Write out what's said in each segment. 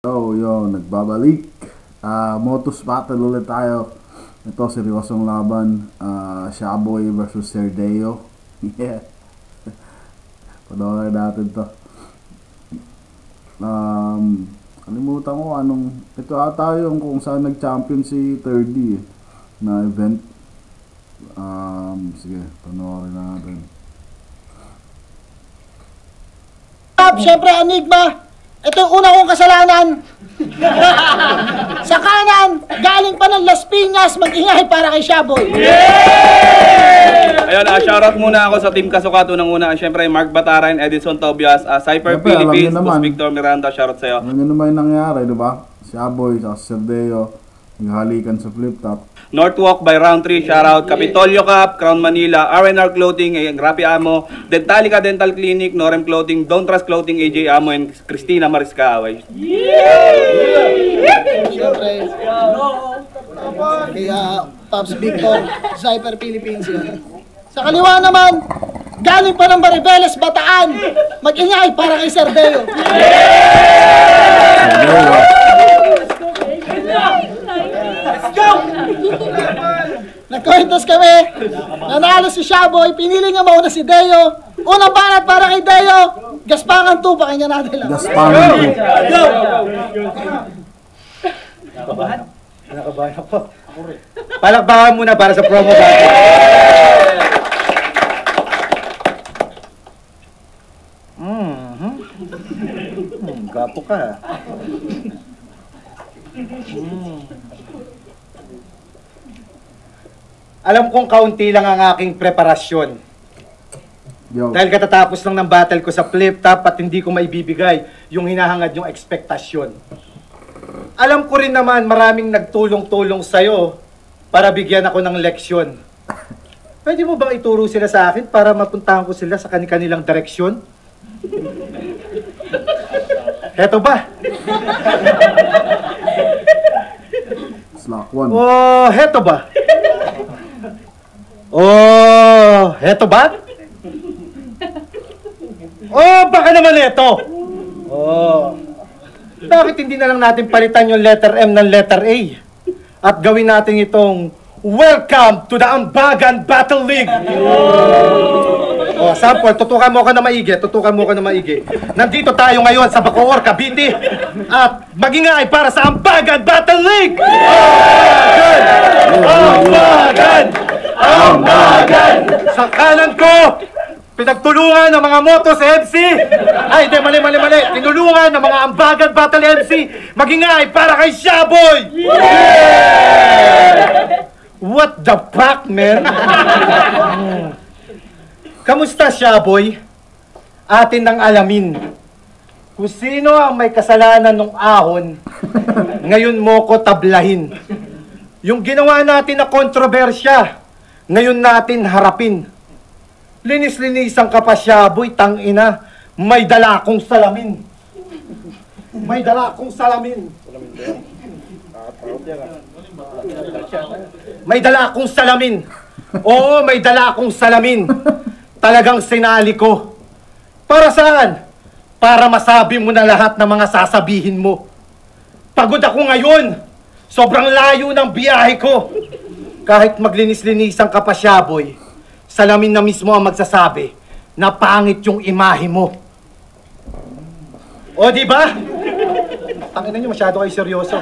So, yun, nagbabalik. Motus battle ulit tayo. Ito, seryosong laban. Shaboy versus Serdeo. Yeah. Panoorin natin to. Kalimutan ko anong... Ito ata yung kung saan nag-champion si 30 na event. Sige, panoorin natin. Siyempre, Enigma. Ito yung una kong kasalanan. Sa kanan, galing pa ng Las Piñas, mag-ingay para kay Shaboy. Ayun, shoutout muna ako sa Team Kasukato ng una. Siyempre, Mark Bataran, Edison Tobias, Cypher Philippines, Boss Victor Miranda, shoutout sa'yo. Alam nyo naman yung nangyari, diba? Shaboy, sa Serdeo, naghalikan sa flip top. Northwalk by Round 3, shoutout. Capitolio Cup, Crown Manila, R&R Clothing, Grappy Amo, Dentalica Dental Clinic, Norem Clothing, Don't Trust Clothing, AJ Amo, and Christina Marisca. Siyempre, kaya Pops Victor, Cypher Philippines. Sa kaliwa naman, galing pa ng Maribeles, Bataan, mag-ingay para kay Serdeo. Let's go! Nagkwentos kami, nanalo si Shaboy, pinili niya mauna si Deo. Unang banat para kay Deo, Gaspangan 2, pakinggan natin lang. Gaspangan 2. Nakabahan ako. Palakpakan muna para sa promo battle. Gapo ka. Alam kong kaunti lang ang aking preparasyon. Yo. Dahil katatapos lang ng battle ko sa flip top at hindi ko maibibigay yung hinahangad yung ekspektasyon. Alam ko rin naman maraming nagtulong-tulong sa'yo para bigyan ako ng leksyon. Pwede mo bang ituro sila sa akin para mapuntahan ko sila sa kanilang direksyon? Heto ba? Slack 1. Oh, heto ba? Oh, heto ba? Oh, baka naman ito. Oh. Bakit hindi na lang natin palitan yung letter M ng letter A? At gawin natin itong Welcome to the Ambagan Battle League! Oh, sample, tutukan mo ka na maigi, Nandito tayo ngayon sa Bacoor, Cavite. At magingay para sa Ambagan Battle League! Ambagan! Ambagan! Sa kanan ko, pinagtulungan ng mga Motos MC. Ay, hindi, mali. Tinulungan ng mga Ambagan Battle MC. Magingay para kay Shaboy! What the fuck, man? Kamusta, Shaboy? Atin nang alamin kung sino ang may kasalanan ng ahon. Ngayon mo ko tablahin. Yung ginawa natin na kontrobersya, ngayon natin harapin. Linis-linisan ka pa, Shaboy, tangina. May dala akong salamin. May dala akong salamin. May dala akong salamin. Oo, may dala akong salamin. Talagang sinali ko. Para saan? Para masabi mo na lahat ng mga sasabihin mo. Pagod ako ngayon. Sobrang layo ng biyahe ko. Kahit maglinis-linisan ka pa, Shaboy, salamin na mismo ang magsasabi na pangit yung imahe mo. O, di ba? Tangina niyo, masyado kayo seryoso.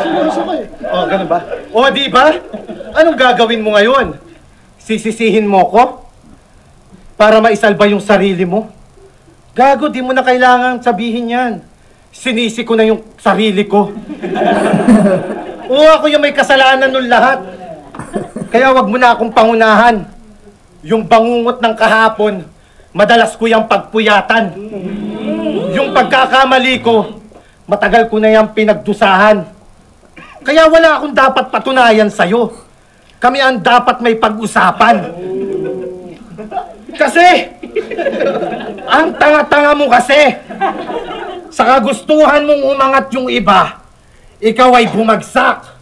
Seryoso kayo. O, ganun ba? O, di ba? Anong gagawin mo ngayon? Sisisihin mo ko? Para maisalba yung sarili mo? Gago, di mo na kailangan sabihin yan. Sinisi ko na yung sarili ko. Oo, ako yung may kasalanan nun lahat. Kaya wag mo na akong pangunahan. Yung bangungot ng kahapon, madalas ko yung pagpuyatan. Yung pagkakamali ko, matagal ko na yung pinagdusahan. Kaya wala akong dapat patunayan sa'yo. Kami ang dapat may pag-usapan. Kasi, ang tanga-tanga mo kasi. Sa kagustuhan mong umangat yung iba, ikaw ay bumagsak.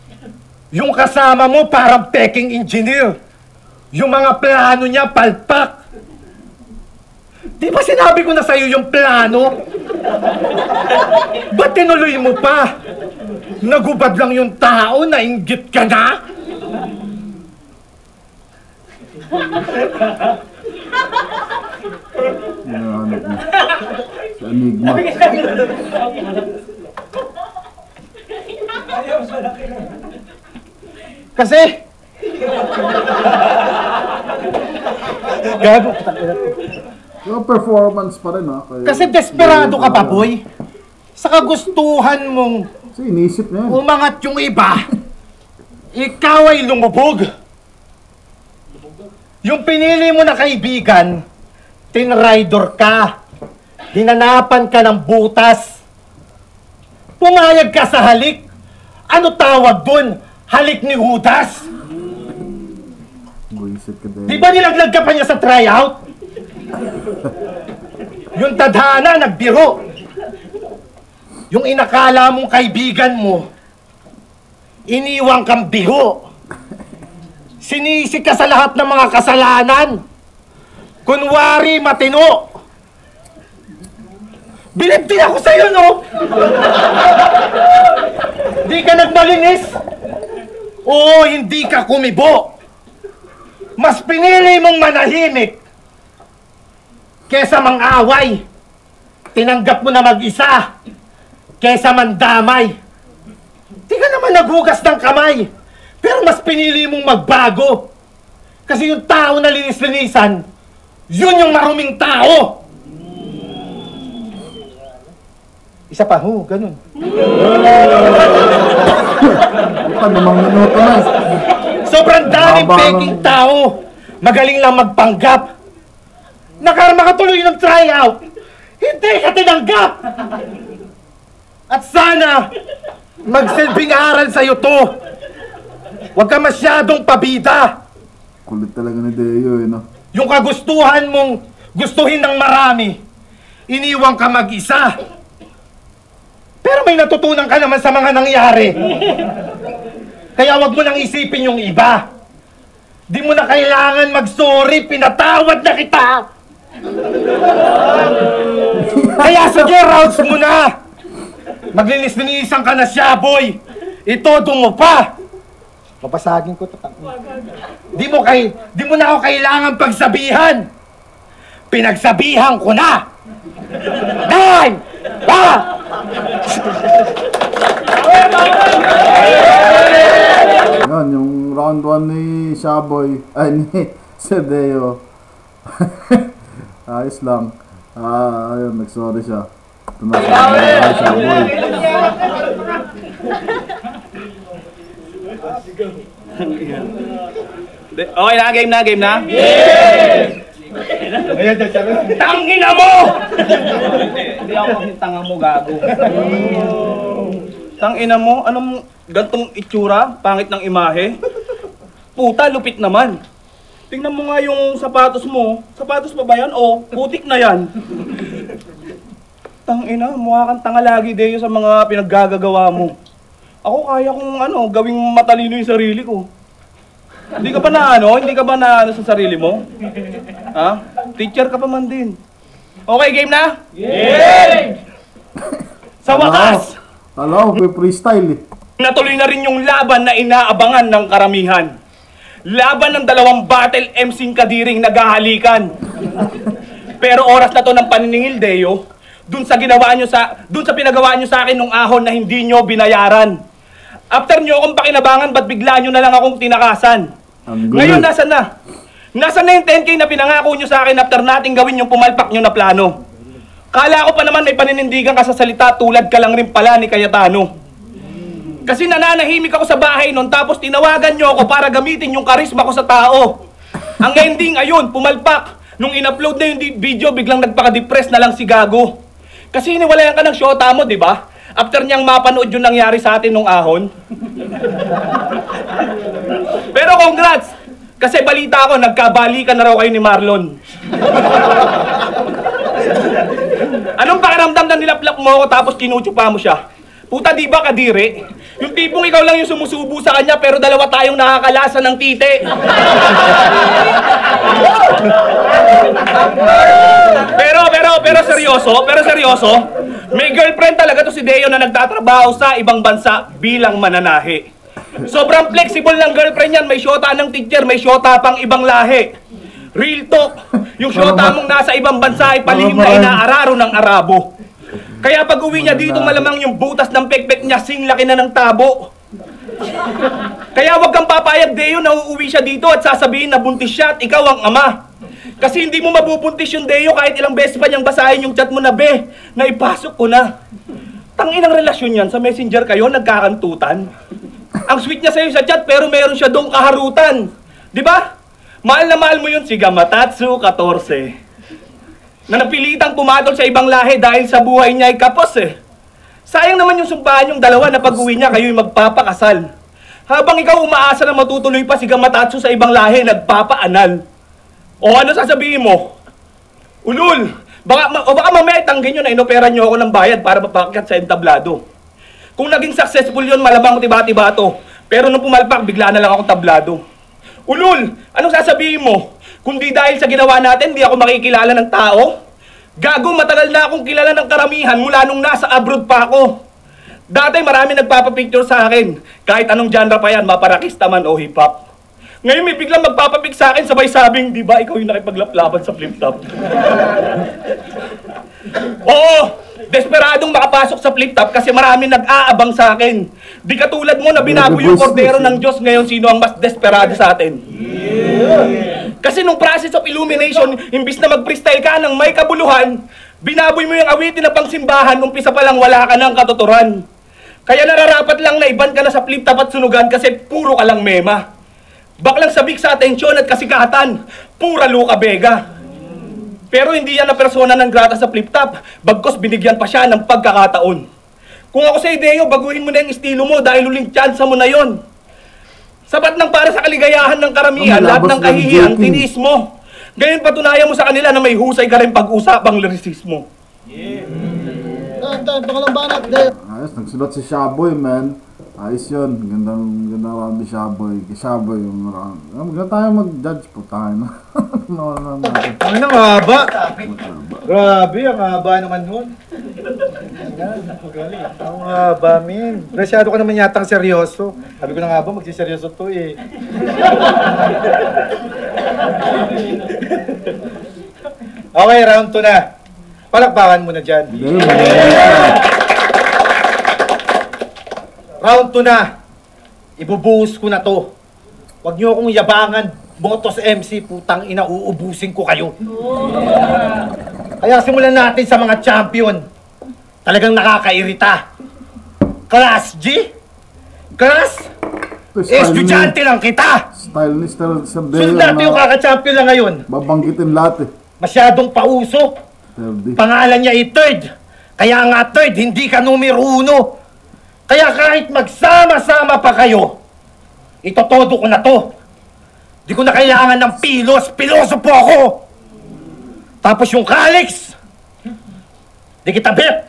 Yung kasama mo parang peking engineer. Yung mga plano niya palpak. Di ba sinabi ko na sa'yo yung plano? Ba't tinuloy mo pa? Nagubad lang yung tao, nainggit ka na? Hinahanap mo. Sa Enigma. Kasi... Gago. Yung performance pa rin, ha? Kasi desperado ka pa, boy. Sa kagustuhan mong Kasi inisip niya yan. umangat yung iba, ikaw ay lumubog. Yung pinili mo na kaibigan, tinraidor ka. Hinanapan ka ng butas. Pumayag ka sa halik. Ano tawag dun? Halik ni Judas? Buisit ka din. Di ba nilaglag ka pa niya sa tryout? Yung tadhana, nagbiro. Yung inakala mong kaibigan mo, iniwang kang bigo. Sinisi ka sa lahat ng mga kasalanan. Kunwari matino. Bilibtin ako sa'yo, no? Di ka nagmalinis. Oo, hindi ka kumibo. Mas pinili mong manahimik kesa mang-away. Tinanggap mo na mag-isa kesa mandamay. Di ka naman naghugas ng kamay, pero mas pinili mong magbago. Kasi yung tao na linis-linisan, yun yung maruming tao. Isa pa, ganun. Ito, namang minuto na. Sobrang daming Haba peking ng- tao. Magaling lang magpanggap. Nakarama ka tuloy ng tryout. Hindi ka tinanggap. At sana, magsilbing aral sa'yo to. Huwag ka masyadong pabida. Kulit talaga ni Deo, eh, no? Yung kagustuhan mong gustuhin ng marami, iniwang ka mag-isa. Pero may natutunan ka naman sa mga nangyari. Kaya wag mo nang isipin yung iba. Di mo na kailangan mag-sorry, pinatawad na kita. Kaya sige, rounds mo na. Maglinis-linisan ka na siya, boy. Itodo mo pa. Mapasagin ko to. Di mo na ako kailangan pagsabihan. Pinagsabihan ko na. Time! Ba! Yan, yung round 1 ni Shaboy, ay ni Deo. Ayos lang. Ayun, nag-sorry siya. Ito na Shaboy. Okay na, game na, game na? Tangina mo! Hindi ako kasi tanga mo, gago. Tangina mo, anong gantong itsura? Pangit ng imahe? Puta, lupit naman. Tingnan mo nga yung sapatos mo. Sapatos pa ba yan? O, putik na yan. Tangina, mukha kang tanga lagi, Deo, sa mga pinaggagawa mo. Ako kaya kong gawing matalino yung sarili ko. Hindi ka ba Hindi ka ba sa sarili mo? Ha? Teacher ka pa man din. Okay, game na? Game! Sa wakas, Alam ko, freestyle eh. natuloy na rin yung laban na inaabangan ng karamihan. Laban ng dalawang battle MCing kadiring naghahalikan. Pero oras na to ng paniningil, Deo, dun sa pinagawa nyo sa akin nung ahon na hindi nyo binayaran. After nyo akong pakinabangan, ba't bigla nyo na lang akong tinakasan? Ang gulo. Ngayon, nasan na? Nasan na yung 10K na pinangako nyo sa akin after nating gawin yung pumalpak nyo na plano? Kala ko pa naman may paninindigan ka sa salita, tulad ka lang rin pala ni Cayetano. Kasi nananahimik ako sa bahay nun, tapos tinawagan nyo ako para gamitin yung karisma ko sa tao. Ang ending, ayun, pumalpak. Nung in-upload na yung video, biglang nagpaka-depress na lang si Gago. Kasi iniwalayan ka ng syota mo, di ba? After niyang mapanood yung nangyari sa atin nung ahon. Pero congrats! Kasi balita ko, nagkabalikan na raw kayo ni Marlon. Anong pakiramdam na nilaplap mo ako tapos kinutsupa mo siya? Puta, di ba kadiri? Yung tipong ikaw lang yung sumusubo sa kanya pero dalawa tayong nakakalasa ng titi. pero seryoso, may girlfriend talaga to si Deo na nagtatrabaho sa ibang bansa bilang mananahi. Sobrang flexible ng girlfriend yan, may syota ng teacher, may syota pang ibang lahi. Real talk, yung syota mong nasa ibang bansa ay palihim na inaararo ng Arabo. Kaya pag uwi niya dito, malamang yung butas ng pekpek niya sing laki na ng tabo. Kaya wag kang papayag, Deo, na uuwi siya dito at sasabihin na buntis siya at ikaw ang ama. Kasi hindi mo mabubuntis yung Deo kahit ilang beses pa niyang basahin yung chat mo na, be, na ipasok ko na. Tanginang relasyon yan, sa messenger kayo, nagkakantutan. Ang sweet niya sa'yo sa chat, pero meron siya doong kaharutan. Di ba? Mahal na mahal mo yun, si Gamatatsu 14. Na napilitang pumatol sa ibang lahi dahil sa buhay niya ay kapos eh. Sayang naman yung sumpahan yung dalawa na pag-uwi niya kayo'y magpapakasal. Habang ikaw umaasa na matutuloy pa si Gamatatsu sa ibang lahi, nagpapaanal. O ano sasabihin mo? Ulul! Baka mamaya tanggin nyo na inopera nyo ako ng bayad para mapakyat sa entablado. Kung naging successful yun, malamang tiba-tiba to. Pero nung pumalpak, bigla na lang ako tablado. Ulul! Anong sasabihin mo? Kung di dahil sa ginawa natin, di ako makikilala ng tao? Gago, matagal na akong kilala ng karamihan mula nung nasa abroad pa ako. Dati marami nagpapapicture sa akin. Kahit anong genre pa yan, maparakista man o hip-hop. Ngayon may biglang magpapapic sa akin, sabay sabing, di ba ikaw yung nakipaglaplaban sa flip-top? Oo! Desperadong makapasok sa flip-top kasi marami nag-aabang sa akin. Di katulad mo na binaboy yung kordero ng Diyos, ngayon sino ang mas desperado sa atin? Kasi nung process of illumination, imbis na mag-freestyle ka ng may kabuluhan, binaboy mo yung awitin na pangsimbahan, umpisa pa lang wala ka ng katuturan. Kaya nararapat lang na iban ka na sa flip-top at sunugan kasi puro ka lang mema. Baklang sabik sa atensyon at kasikatan, pura Luca Vega. Pero hindi yan na persona ng grata sa flip-top, bagkos binigyan pa siya ng pagkakataon. Kung ako sa Deo, baguhin mo na yung estilo mo dahil huling tsansa mo na yon. Sapat nang para sa kaligayahan ng karamihan, lahat ng kahihiyang tiniis mo. Ngayon patunayan mo sa kanila na may husay ka rin pag-usapang lirisismo. Pangalang banat, Deo. Ayos, nagsulat si Shaboy, man. Ayos yun. Gandang round ni Shaboy. Kay Shaboy yung round. Maganda tayo mag-judge po tayo na. Ano nang haba? Grabe, ang haba naman nun. Ang haba, min. Masyado ka naman yatang seryoso. Sabi ko na nga ba, magsiseryoso to eh. Okay, round 2 na. Palakpakan mo na dyan. Round 2 na. Ibubuhos ko na to. Huwag niyo akong yabangan. Botos MC, putang ina, uubusin ko kayo. Kaya simulan natin sa mga champion. Talagang nakakairita. Class G? Class? Estudyante lang kita! Style ni Sir Deo. Sunod natin yung kaka-champion lang ngayon. Babanggitin lahat eh. Masyadong pausok. Pangalan niya ay third. Kaya nga third, hindi ka numero 1. Kaya kahit magsama-sama pa kayo, itotodo ko na to. Di ko na kailangan ng pilos po ako. Tapos yung Calix, di kita bet.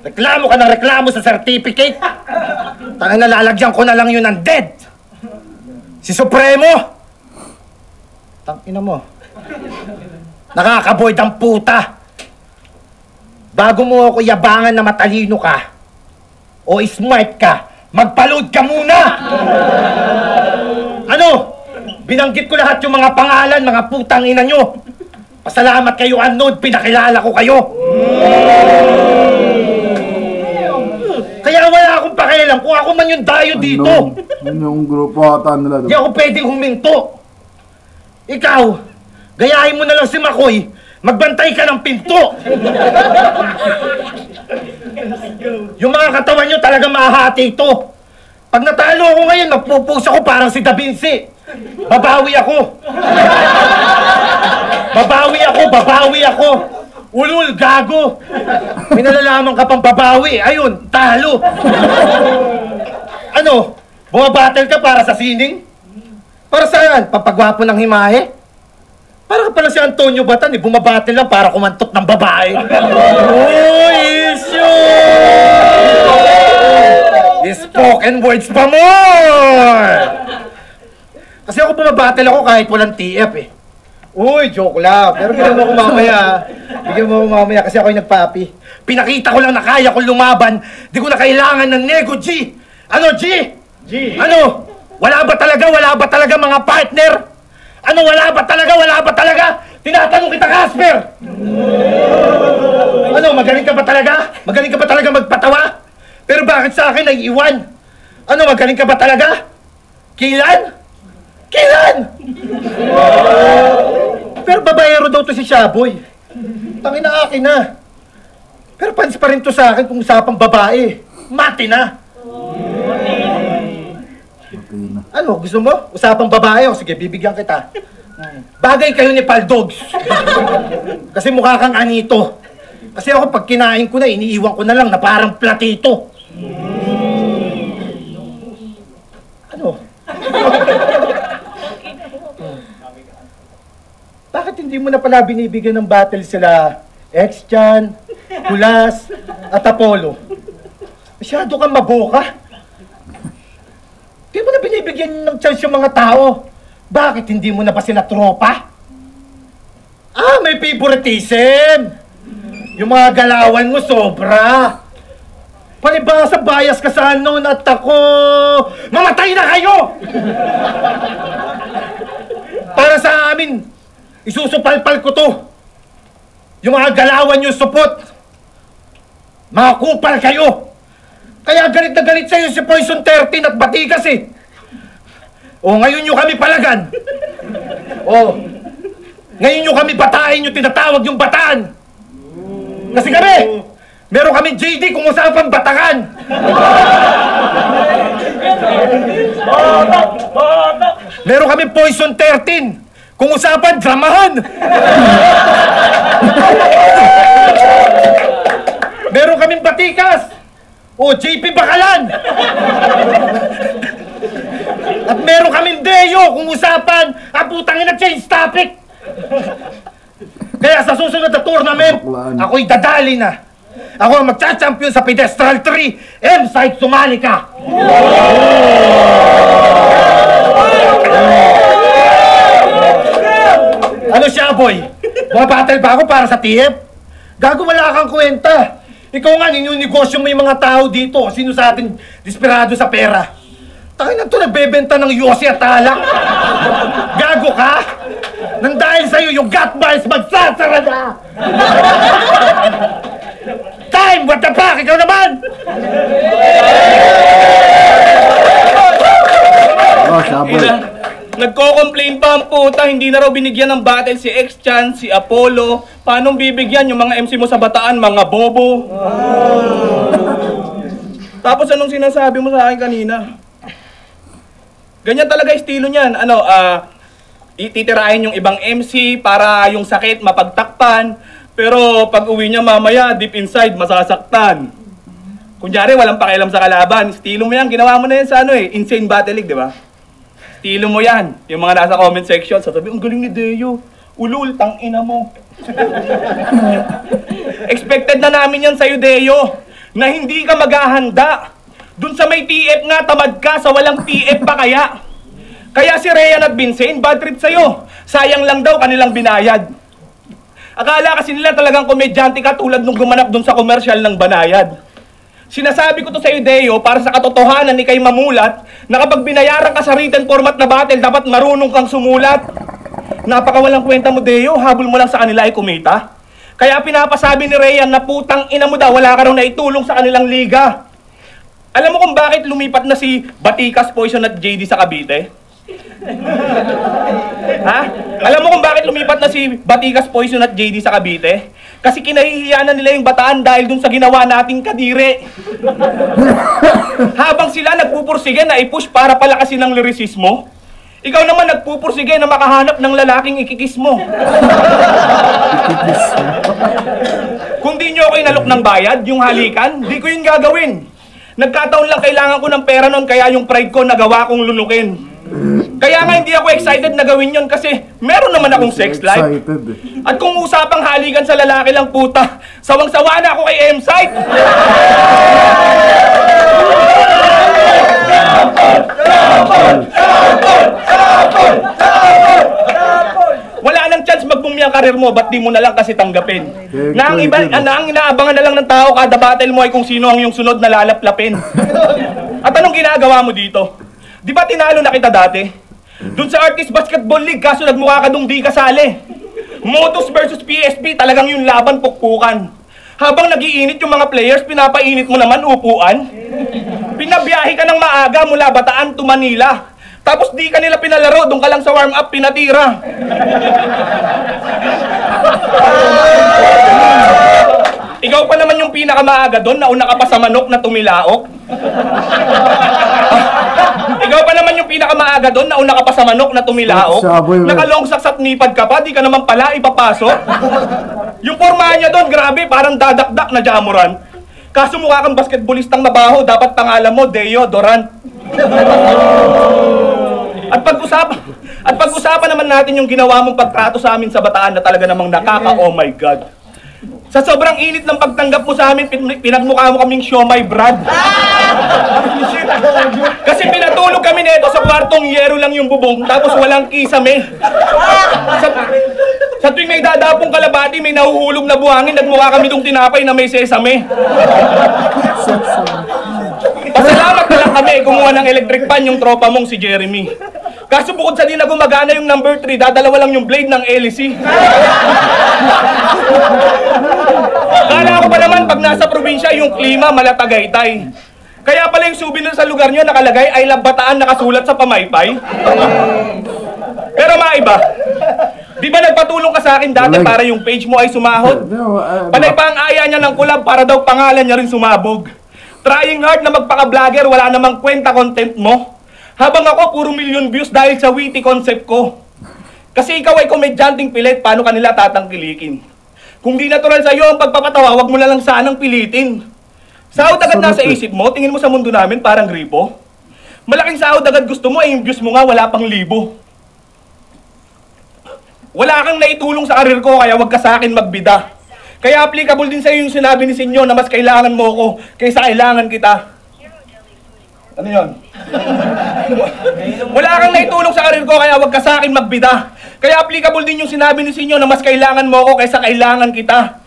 Reklamo ka ng reklamo sa certificate. Tangina, nalalagyan ko na lang yun ng dead. Si Supremo, tangina mo, nakakaboyd ang puta. Bago mo ako yabangan na matalino ka o smart ka, magpa-load ka muna! Ano? Binanggit ko lahat yung mga pangalan, mga putang ina nyo. Pasalamat kayo, Anod, pinakilala ko kayo. Kaya wala akong pakialam kung ako man yung dayo dito. Yun yung grupo ata nila. Di ako pwedeng huminto. Ikaw, gayahin mo na lang si Makoy, magbantay ka ng pinto. Yung mga katawan nyo talaga mahahati ito. Pag natalo ako ngayon, magpupus ako parang si Da Vinci. Babawi ako. Babawi ako. Ulul, gago. May nalalaman ka pang babawi. Ayun, talo. Ano? Bumabattle ka para sa sining? Para saan? Papagwapo ng himahe? Para ka pala si Antonio Batan, bumabate lang para kumantot ng babae. Oh, issue! Spoken words pa more! Kasi ako bumabattle ako kahit walang TF eh. Uy, joke lang. Pero bigyan mo ako mamaya. Bigyan mo ako mamaya kasi ako yung nagpapi. Pinakita ko lang na kaya kong lumaban. Di ko na kailangan ng nego, G! Ano, G? G! Ano? Wala ba talaga mga partner? Ano, wala ba talaga? Tinatanong kita, Casper! Ano, magaling ka ba talaga? Magaling ka ba talaga magpatawa? Pero bakit sa akin ay iwan? Ano, magaling ka ba talaga? Kailan? Pero babayero daw to si Shaboy. Tangin na akin na. Pero panis pa rin to sa akin kung usapang babae. Mati na. Ano, gusto mo? Usapang babae? O sige, bibigyan kita. Bagay kayo ni Paldogs. Kasi mukha kang anito. Kasi ako pag kinain ko na, iniiwan ko na lang na parang platito. Ano? Bakit hindi mo na pala binibigyan ng battle sila X-Chan, Kulas, at Apollo? Masyado kang maboka. Hindi mo na binibigyan ng chance yung mga tao. Bakit hindi mo na ba sila tropa? Ah, may favoritism. Yung mga galawan mo sobra. Palibasa bias ka sa ano at ako. Mamatay na kayo! Para sa amin, isusupalpal ko to. Yung mga galawan yung supot. Mga kupal kayo. Kaya galit na galit sa'yo si Poison 13 at Batigas eh. O ngayon nyo kami palagan. O ngayon nyo kami batain yung tinatawag yung bataan. Kasi kami, meron kami JD kung usapang batakan. Meron kami Poison 13 kung usapan dramahan. Meron kaming Batikas o JP Bakalan. At meron kaming Deo kung usapan putangin na change topic. Kaya sa susunod na tournament, ako'y dadali na. Ako ang magcha-champion sa Pedestral 3, M-Site sumali ka. Ano siya, boy? Battle ba ako para sa TF? Gago, wala kang kwenta. Ikaw nga, ninunegosyo mo yung mga tao dito. Sino sa atin desperado sa pera? Tayo na ito, nagbebenta ng yosi at alak. Gago ka? Nang dahil sa'yo, yung gut bars magsasara na! Time! What the fuck? Ikaw naman! Oh, Shaboy. Nagko-complain pa ang puta, hindi na raw binigyan ng battle si X-Chan, si Apollo. Paano bibigyan yung mga MC mo sa Bataan, mga bobo? Tapos anong sinasabi mo sa akin kanina? Ganyan talaga estilo niyan. Ano, titirahin yung ibang MC para yung sakit mapagtakpan. Pero pag uwi niya mamaya, deep inside, masasaktan. Kunyari, walang pakialam sa kalaban. Estilo mo yan, ginawa mo na yan sa ano eh, Insane Battle League, di ba? Estilo mo yan. Yung mga nasa comment section, sasabi, ang galing ni Deo. Ulul, tangina mo. Expected na namin yan sa'yo, Deo, na hindi ka maghahanda. Dun sa may TF nga, tamad ka, sa walang TF pa kaya. Kaya si Ryan at Vincent, bad trip sa'yo. Sayang lang daw kanilang binayad. Akala kasi nila talagang komedyante ka tulad nung gumanap dun sa komersyal ng Banayad. Sinasabi ko to sa'yo, Deo, para sa katotohanan ni kay Mamulat, na kapag binayaran ka sa written format na battle, dapat marunong kang sumulat. Napakawalang kwenta mo, Deo, habol mo lang sa kanila ay kumita. Kaya pinapasabi ni Ryan na putang ina mo daw, wala ka raw naitulong sa kanilang liga. Alam mo kung bakit lumipat na si Batikas, Poison at JD sa Cavite? Ha? Alam mo kung bakit lumipat na si Batikas, Poison at JD sa Cavite? Kasi kinahihiya na nila yung Bataan dahil dun sa ginawa nating kadire. Habang sila nagpupursige na i-push para palakasin ng lirisismo, ikaw naman nagpupursige na makahanap ng lalaking ikikis mo. Kung di nyo ako inalok ng bayad, yung halikan, di ko yun gagawin. Nagkataon lang kailangan ko ng pera nun, kaya yung pride ko nagawa kong lunukin. Kaya nga hindi ako excited na gawin yon kasi meron naman akong sex life. Excited eh. At kung usapang halikan sa lalaki lang puta, sawang-sawa na ako kay M-Site. Wala nang chance magbumi ang karir mo, ba't di mo na lang kasi tanggapin? Na ang inaabangan na lang ng tao kada battle mo ay kung sino ang yung sunod na lalaplapin. At anong ginagawa mo dito? Di ba tinalo na kita dati? Doon sa Artist Basketball League, kaso nagmukha ka nung di kasali. Motos versus PSP, talagang yung laban pukpukan. Habang nagiinit yung mga players, pinapainit mo naman upuan. Pinabiyahe ka ng maaga mula Bataan to Manila. Tapos di ka nila pinalaro, doon ka lang sa warm-up pinatira. Ikaw pa naman yung pinakamaaga doon, nauna ka pa sa manok na tumilaok. Ikaw pa naman yung pinakamaaga doon, nauna ka pa sa manok na tumilaok. Nakalongsak at nipad ka pa, di ka naman pala ipapasok. Yung pormahan niya doon, grabe, parang dadakdak na jamuran. Kaso mukha kang basketballistang mabaho, dapat pangalan mo, Deo Durant. At pag-usapan naman natin yung ginawa mong pagtrato sa amin sa Bataan na talaga namang nakaka-oh my God. Sa sobrang init ng pagtanggap mo sa amin, pinagmukha mo kaming siomay, Brad. Kasi pinatulog kami nito sa kwartong yero lang yung bubong, tapos walang kisame. Sa tuwing may dadapong kalabati, may nahuhulog na buhangin, nagmukha kami itong tinapay na may sesame. Pasalamat na lang kami, kumuha ng electric pan yung tropa mong si Jeremy. Kaso bukod sa di na gumagana yung number 3, dadalawa lang yung blade ng LC. Kala ko pa naman pag nasa probinsya yung klima malatagaytay. Kaya pala yung souvenir sa lugar nyo nakalagay I love Bataan nakasulat sa pamaypay. Pero maiba, di ba nagpatulong ka sa akin dati para yung page mo ay sumahod? Panay pa ang aya niya ng collab para daw pangalan niya rin sumabog. Trying hard na magpaka-vlogger, wala namang kwenta content mo. Habang ako, puro million views dahil sa witty concept ko. Kasi ikaw ay komedyanteng pilit, paano kanila tatangkilikin? Kung di natural sa'yo ang pagpapatawa, wag mo na lang sanang pilitin. Sahod agad nasa isip mo, tingin mo sa mundo namin parang gripo. Malaking sahod agad gusto mo, yung views mo nga wala pang 1,000. Wala kang naitulong sa karir ko, kaya wag ka sa akin magbida. Kaya applicable din sa'yo yung sinabi ni Senyo na mas kailangan mo ko kaysa kailangan kita. Ano yun? Wala kang naitulong sa karir ko, kaya wag ka sa akin magbida. Kaya applicable din yung sinabi ni Senyo na mas kailangan mo ko kaysa kailangan kita.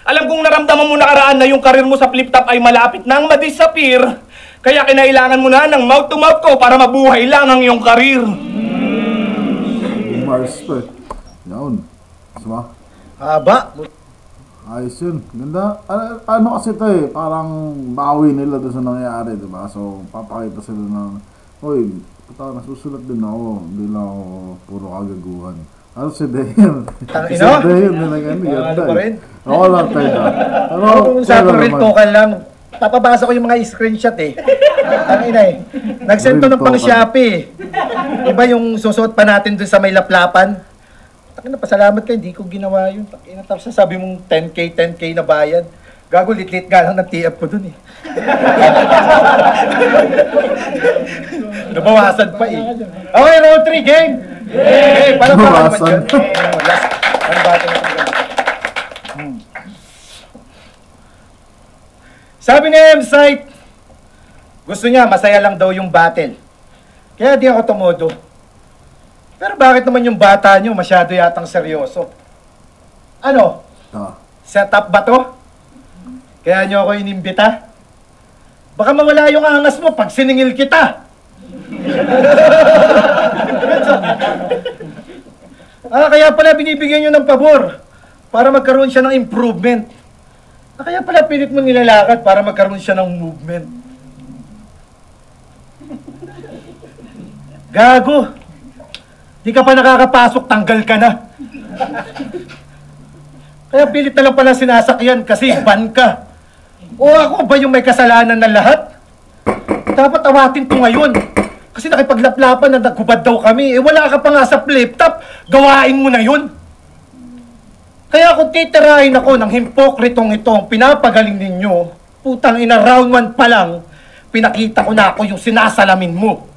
Alam kong naramdaman mo nakaraan na yung karir mo sa flip top ay malapit nang madisappear. Kaya kinailangan mo na ng mouth to mouth ko para mabuhay lang ang iyong karir. Mars pa eh. Yaon. Sama? Haba. Ayos yun. Ganda. Ano kasi ito eh, parang bawi nila doon sa nangyayari, diba? So, papakita sila na, oy, puta, nasusulat din ako. Hindi lang ako puro kagaguhan. Ano si Dayan? Si Dayan na nag-ano, ganda eh. Ako lang tayo na. Ano, sa real token lang, papabasa ko yung mga screenshot eh. Tangina eh. Nag-send to ng pang Shopee. Iba yung susuot pa natin dun sa may laplapan. Takina, pasalamat ka, hindi ko ginawa yun. Takina, tapos sabi mong 10K na bayad. Gago, lit-lit nga lang ng TF ko dun eh. Nabawasan pa eh. Okay, round 3, gang! Hey, paano ba naman yun? Last, ano ba ito natin yun? Sabi ni M-Site, gusto niya, masaya lang daw yung battle. Kaya di ako tumodo. Pero bakit naman yung bata nyo masyado yatang seryoso? Ano? Setup ba to? Kaya nyo ako inimbita? Baka mawala yung angas mo pag siningil kita. Kaya pala binibigyan nyo ng pabor para magkaroon siya ng improvement. Kaya pala pilit mo nilalakad para magkaroon siya ng movement. Gago! Di ka pa nakakapasok, tanggal ka na. Kaya pilit na lang pala sinasakyan kasi ban ka. O ako ba yung may kasalanan na lahat? Dapat awatin to ngayon. Kasi nakipaglaplapan na nagkubad daw kami. Wala ka pa nga sa flip top, gawain mo na yun. Kaya kung titirahin ako ng himpokritong itong pinapagaling ninyo, putang ina, round 1 pa lang, pinakita ko na ako yung sinasalamin mo.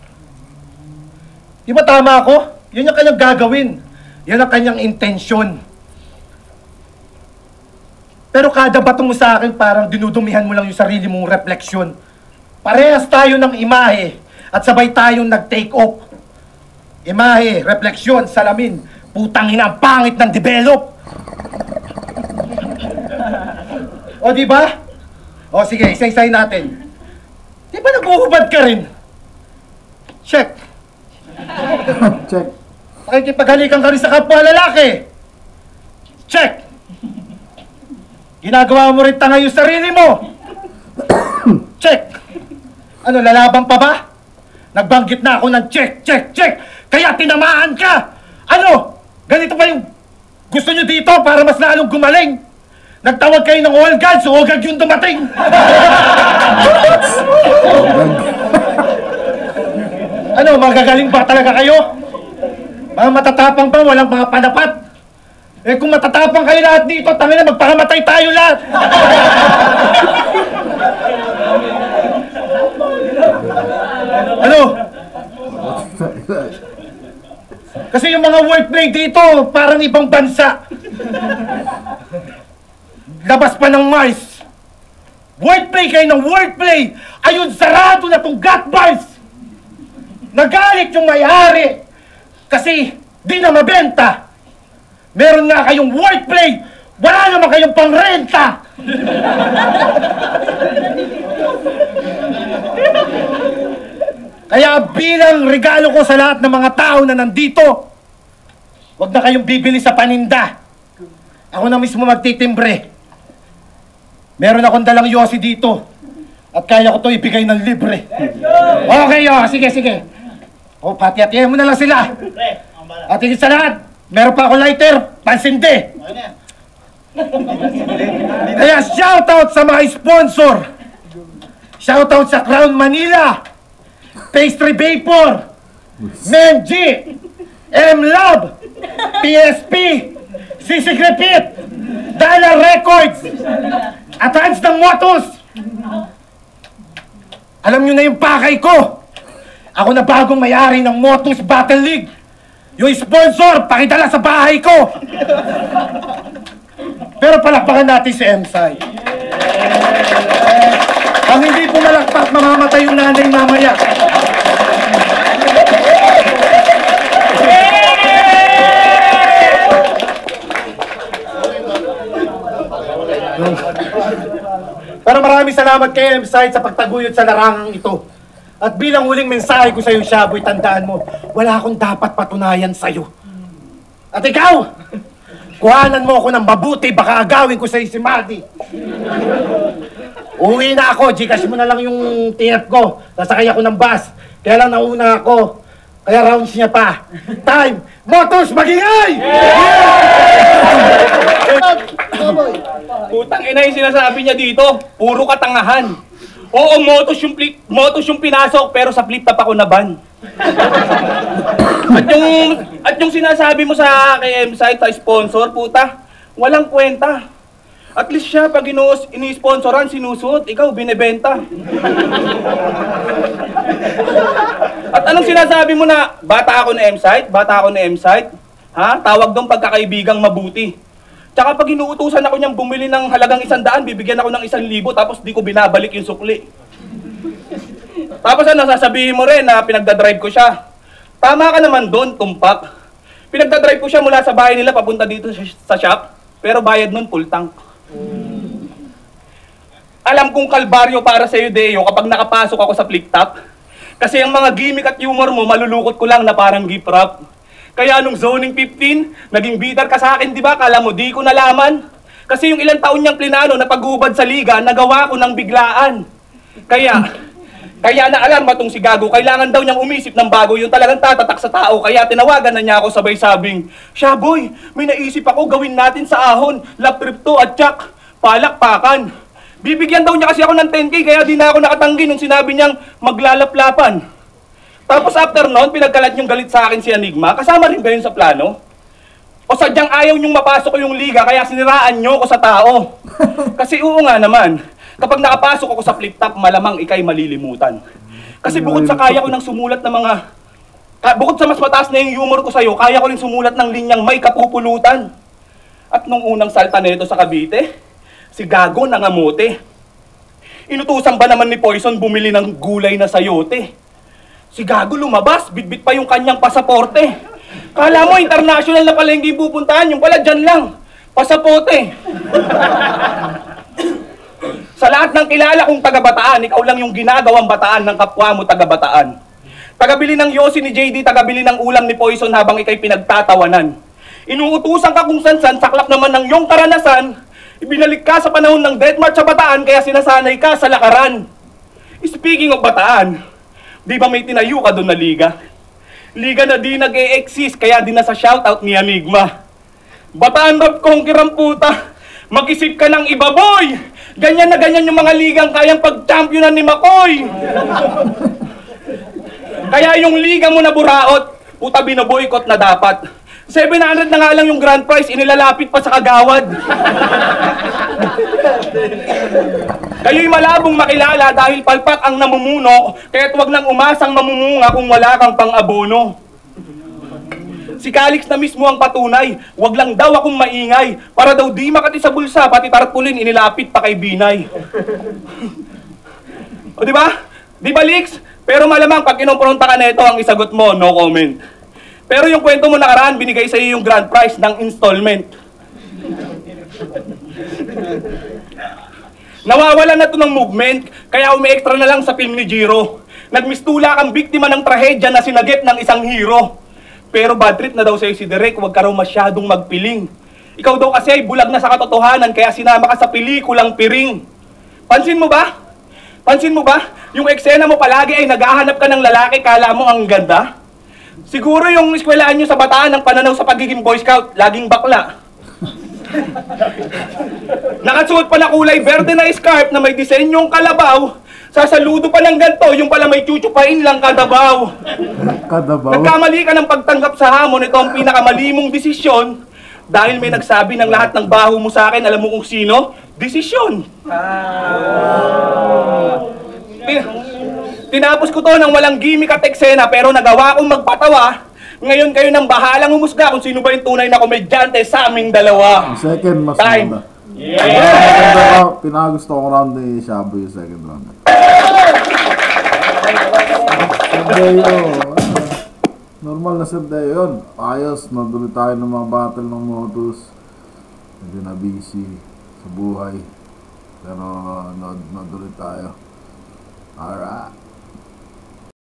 Di ba tama ako? Yun yung kanyang gagawin. Yan ang kanyang intensyon. Pero kada bato mo sa akin, parang dinudumihan mo lang yung sarili mong refleksyon. Parehas tayo ng imahe at sabay tayong nag-take off. Imahe, refleksyon, salamin. Putang ina, ang pangit ng develop. O di ba? O sige, isa-isayin natin. Di ba nag-uubad ka rin? Check. Check. Nakikipaghalikan ka rin sa kapwa lalaki. Check. Ginagawa mo rin tanga yung sarili mo. Check. Ano, lalaban pa ba? Nagbanggit na ako ng check, check, check. Kaya tinamaan ka. Ano? Ganito pa yung gusto nyo dito para mas lalong gumaling. Nagtawag kayo ng all gods, so agad yung dumating. Ano, magagaling ba talaga kayo? Mga matatapang ba, walang mga panapat? Eh kung matatapang kayo lahat dito, tangina, magpakamatay tayo lahat! Ano? Kasi yung mga wordplay dito, parang ibang bansa. Labas pa ng Mars. Wordplay kayo ng wordplay! Ayun, sarado na tong gut bars! Nagalit yung may-ari! Kasi di na mabenta. Meron nga kayong wordplay, wala naman kayong pangrenta. Kaya bilang regalo ko sa lahat ng mga tao na nandito, huwag na kayong bibili sa paninda. Ako na mismo magtitimbre. Meron akong dalang yosi dito. At kaya ko to ibigay ng libre. Okay, sige, sige. O, pati-atihin mo na lang sila. At higit sa lahat, meron pa ako lighter, pansindi. Kaya shoutout sa mga sponsor. Shoutout sa Crown Manila, Pastry Vapor, Mem G, M Love, PSP, Sisig Repeat, Dollar Records, at Hans ng Motos. Alam nyo na yung pakay ko. Ako na bagong may-ari ng Motos Battle League. Yung sponsor, pakidala sa bahay ko. Pero palakpakan natin si M-Sai. Ang hindi pumalakpak, mamamatay yung nanay mamaya. Pero maraming salamat kay M-Sai sa pagtaguyod sa larangang ito. At bilang huling mensahe ko sa iyo, Shaboy, tandaan mo, wala akong dapat patunayan sa iyo. At ikaw, kuhanan mo ako ng mabuti, baka agawin ko sa iyo si Marty. Uwi na ako, Gcash mo na lang yung TF ko. Sasakay ako ng bus. Kaya lang nauna ako. Kaya rounds niya pa. Time! Motos, magingay! Putang ina yung sinasabi niya dito. Puro katangahan. Oo, motos yung pinasok, pero sa flip top ako naban. At yung sinasabi mo sa kay M-Site, sa sponsor, puta, walang kwenta. At least siya, pag ini-sponsoran, sinusuot, ikaw, binebenta. At anong sinasabi mo na, bata ako na M-Site? Bata ako na M-Site? Ha? Tawag doon pagkakaibigang mabuti. Tsaka pag inuutusan ako niyang bumili ng halagang 100, bibigyan ako ng 1,000, tapos di ko binabalik yung sukli. Tapos ano, sasabihin mo rin na pinagdadrive ko siya. Tama ka naman doon, tumpak. Pinagdadrive ko siya mula sa bahay nila papunta dito sa shop, pero bayad nun full tank. Alam kong kalbaryo para sa'yo, Deo, kapag nakapasok ako sa flick top. Kasi ang mga gimmick at humor mo, malulukot ko lang na parang gift wrap. Kaya nung zoning 15, naging bidar ka sa akin, di ba? Kala mo, di ko nalaman. Kasi yung ilang taon niyang plinano na pag-ubad sa liga, nagawa ko ng biglaan. Kaya naalarma tong si Gago, kailangan daw niyang umisip ng bago, yung talagang tatatak sa tao. Kaya tinawagan na niya ako sabay-sabing, Shaboy, may naisip ako gawin natin sa ahon, lap trip to at tsak, palakpakan. Bibigyan daw niya kasi ako ng 10K, kaya di na ako nakatanggi nung sinabi niyang maglalaplapan. Tapos after noon, pinagkalat yung galit sa akin si Enigma. Kasama rin ba yun sa plano? O sadyang ayaw niyong mapasok ko yung liga, kaya siniraan niyo ako sa tao. Kasi oo nga naman, kapag nakapasok ako sa flip top, malamang ikay malilimutan. Kasi bukod sa kaya ko nang sumulat ng mga Bukod sa mas mataas na yung humor ko sa'yo, kaya ko rin sumulat ng linyang may kapupulutan. At nung unang salta nito sa Cavite, si Gago nangamote. Inutusan ba naman ni Poison bumili ng gulay na sayote? Si Gago lumabas, bitbit pa yung kanyang pasaporte. Kala mo international na pala hindi pupuntahan, yung pala dyan lang, pasaporte. Sa lahat ng kilala kong taga-Bataan, ikaw lang yung ginagawang Bataan ng kapwa mo taga-Bataan. Tagabili ng yosi ni JD, tagabili ng ulam ni Poison habang ikay pinagtatawanan. Inuutusan ka kung san-san, saklap naman ng iyong karanasan. Ibinalik ka sa panahon ng Death March sa Bataan, kaya sinasanay ka sa lakaran. Speaking of Bataan, di ba may tinayo ka doon na liga? Liga na di nag-e-exist, kaya di na sa shoutout ni Enigma. Bataan Rap Conquer ang puta, mag-isip ka ng iba, boy! Ganyan na ganyan yung mga ligang kayang pag-championan ni Makoy! Kaya yung liga mo na buraot, puta binoboykot na dapat. 700 na nga lang yung grand prize, inilalapit pa sa kagawad. Kayo'y malabong makilala dahil palpak ang namumuno, kaya't wag nang umasang mamumunga kung wala kang pang-abono. Si Calix na mismo ang patunay, wag lang daw akong maingay, para daw di makati sa bulsa, pati tarpulin inilapit pa kay Binay. O di ba? Di ba, Lix? Pero malamang pag kinumpronta ka nito, ang isagot mo, no comment. Pero yung kwento mo nakaraan, binigay sa iyo yung grand prize ng installment. Nawawalan na to ng movement, kaya umi-extra na lang sa film ni Jiro. Nagmistula kang biktima ng trahedya na sinagip ng isang hero. Pero bad trip na daw sa'yo si Derek, huwag ka raw masyadong magpiling. Ikaw daw kasi ay bulag na sa katotohanan, kaya sinama ka sa pelikulang Piring. Pansin mo ba? Pansin mo ba? Yung eksena mo palagi ay naghahanap ka ng lalaki, kala mo ang ganda? Siguro yung eskwelahan nyo sa Bataan ng pananaw sa pagiging Boy Scout, laging bakla. Nakasuot pa na kulay verde na scarf na may disenyong kalabaw, sasaludo pa ng ganto, yung pala may chuchupain lang kadabaw. Kadabaw? Nagkamali ka ng pagtanggap sa hamon, ito ang pinakamali mong desisyon. Dahil may nagsabi ng lahat ng baho mo sa akin, alam mo kung sino? Desisyon. Tinapos ko to ng walang gimmick at eksena, pero nagawa kong magpatawa. Ngayon kayo nang bahalang humusga kung sino ba yung tunay na komedyante sa aming dalawa. Second mas Time. maganda. Yeah! Pinagusto ko round ni Shabu yung second round. Serdeyo. Normal na serdeyo yun. Ayos, naduloy tayo ng mga battle ng Motus. Medyo na busy sa buhay. Pero naduloy tayo. Alright.